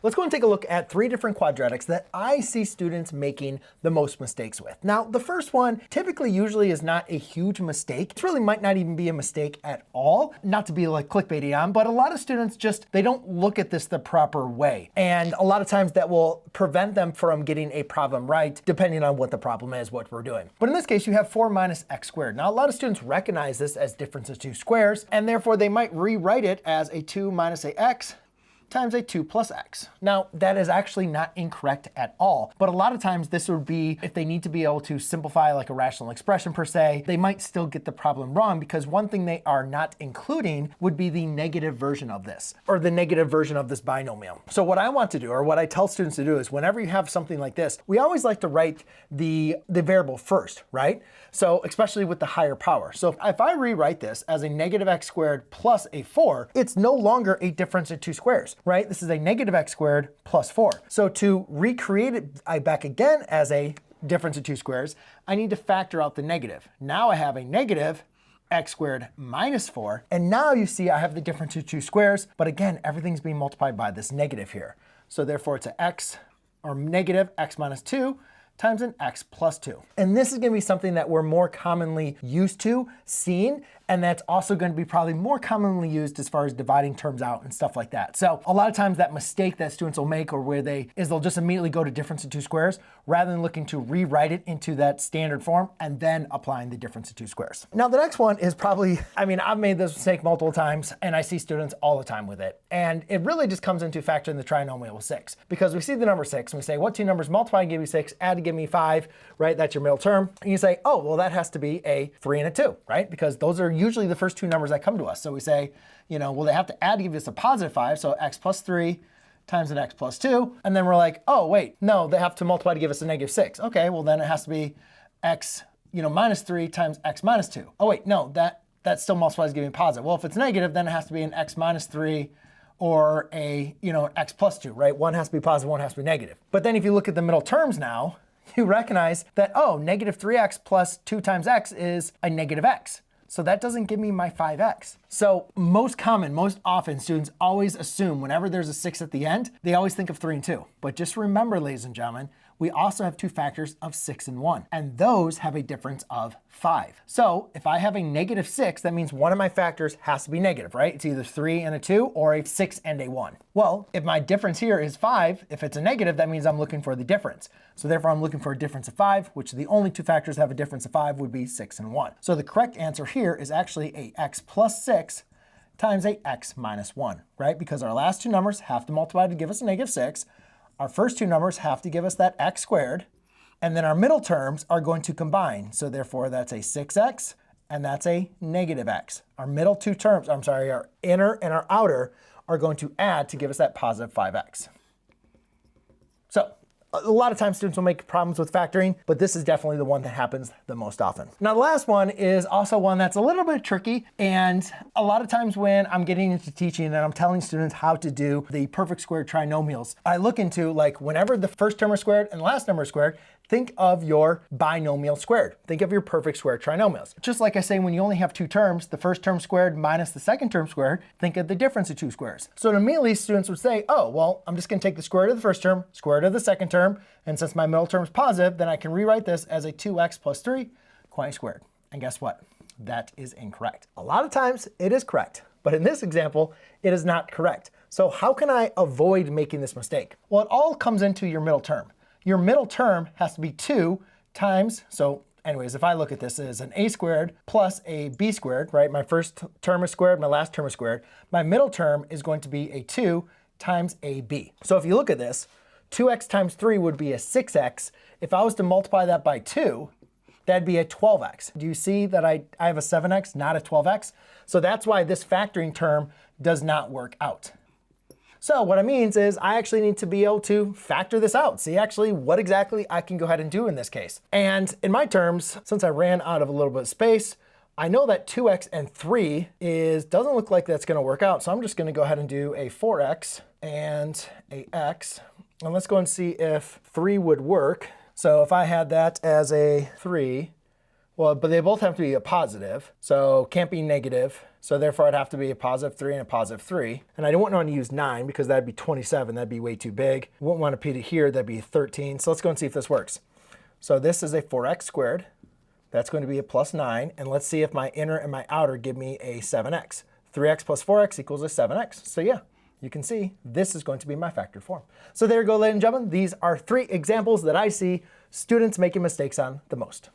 let's go and take a look at 3 different quadratics that I see students making the most mistakes with. Now, the first one typically usually is not a huge mistake. It really might not even be a mistake at all, not to be like clickbaity on, but a lot of students they don't look at this the proper way. And a lot of times that will prevent them from getting a problem right, depending on what the problem is, what we're doing. But in this case, you have 4 minus x squared. Now, a lot of students recognize this as difference of 2 squares, and therefore they might rewrite it as a 2 minus a x times a 2 plus x. Now, that is actually not incorrect at all, but a lot of times this would be, if they need to be able to simplify like a rational expression per se, they might still get the problem wrong, because one thing they are not including would be the negative version of this, or the negative version of this binomial. So what I want to do, or what I tell students to do, is whenever you have something like this, we always like to write the variable first, right? So especially with the higher power. So if I rewrite this as a negative x squared plus a 4, it's no longer a difference of 2 squares. Right? This is a negative x squared plus 4. So to recreate it back again as a difference of 2 squares, I need to factor out the negative. Now I have a negative x squared minus 4. And now you see I have the difference of 2 squares. But again, everything's being multiplied by this negative here. So therefore it's a x, or negative x minus 2 times an x plus 2. And this is going to be something that we're more commonly used to seeing, and that's also going to be probably more commonly used as far as dividing terms out and stuff like that. So a lot of times that mistake that students will make, or where they'll just immediately go to difference of 2 squares rather than looking to rewrite it into that standard form and then applying the difference of 2 squares. Now the next one is probably, I've made this mistake multiple times and I see students all the time with it. And it really just comes into factoring the trinomial with 6, because we see the number 6 and we say, what 2 numbers multiply and give you 6, add to give me 5, right? That's your middle term. And you say, oh, well, that has to be a 3 and a 2, right? Because those are usually the first 2 numbers that come to us. So we say, well, they have to add to give us a positive 5. So x plus 3 times an x plus 2. And then we're like, oh, wait, no, they have to multiply to give us a negative 6. Okay, well, then it has to be x, minus 3 times x minus 2. Oh, wait, no, that still multiplies to give me positive. Well, if it's negative, then it has to be an x minus 3 or a, x plus 2, right? One has to be positive, one has to be negative. But then if you look at the middle terms now, you recognize that, oh, negative 3x plus 2 times x is a negative x. So that doesn't give me my 5x. So most often, students always assume whenever there's a 6 at the end, they always think of 3 and 2. But just remember, ladies and gentlemen, we also have 2 factors of 6 and 1, and those have a difference of 5. So if I have a negative 6, that means one of my factors has to be negative, right? It's either 3 and a 2 or a 6 and a 1. Well, if my difference here is 5, if it's a negative, that means I'm looking for the difference. So therefore, I'm looking for a difference of 5, which the only 2 factors that have a difference of 5 would be 6 and 1. So the correct answer here is actually a x plus 6 times a x minus 1, right? Because our last 2 numbers have to multiply to give us a negative 6. Our first 2 numbers have to give us that x squared, and then our middle terms are going to combine. So therefore, that's a 6x, and that's a negative x. Our middle 2 terms, our inner and our outer are going to add to give us that positive 5x. So a lot of times students will make problems with factoring, but this is definitely the one that happens the most often. Now, the last one is also one that's a little bit tricky. And a lot of times when I'm getting into teaching and I'm telling students how to do the perfect squared trinomials, I look into, like, whenever the first term is squared and the last number is squared, think of your binomial squared. Think of your perfect square trinomials. Just like I say, when you only have 2 terms, the first term squared minus the second term squared, think of the difference of 2 squares. So immediately students would say, oh, well, I'm just going to take the square root of the first term, square root of the second term, and since my middle term is positive, then I can rewrite this as a 2x plus 3 quantity squared. And guess what? That is incorrect. A lot of times it is correct, but in this example, it is not correct. So how can I avoid making this mistake? Well, it all comes into your middle term. Your middle term has to be 2 times, so anyways, if I look at this as an a squared plus a b squared, right? My first term is squared, my last term is squared. My middle term is going to be a 2 times ab. So if you look at this, 2x times 3 would be a 6x. If I was to multiply that by 2, that'd be a 12x. Do you see that I have a 7x, not a 12x? So that's why this factoring term does not work out. So what it means is I actually need to be able to factor this out, see actually what exactly I can go ahead and do in this case. And in my terms, since I ran out of a little bit of space, I know that 2x and 3 doesn't look like that's going to work out. So I'm just going to go ahead and do a 4x and a x. And let's go and see if 3 would work. So if I had that as a 3, well, but they both have to be a positive. So can't be negative. So therefore, I'd have to be a positive 3 and a positive 3. And I don't want to use 9 because that'd be 27. That'd be way too big. I wouldn't want to put it here. That'd be 13. So let's go and see if this works. So this is a 4x squared. That's going to be a plus 9. And let's see if my inner and my outer give me a 7x. 3x plus 4x equals a 7x. So yeah, you can see this is going to be my factored form. So there you go, ladies and gentlemen. These are 3 examples that I see students making mistakes on the most.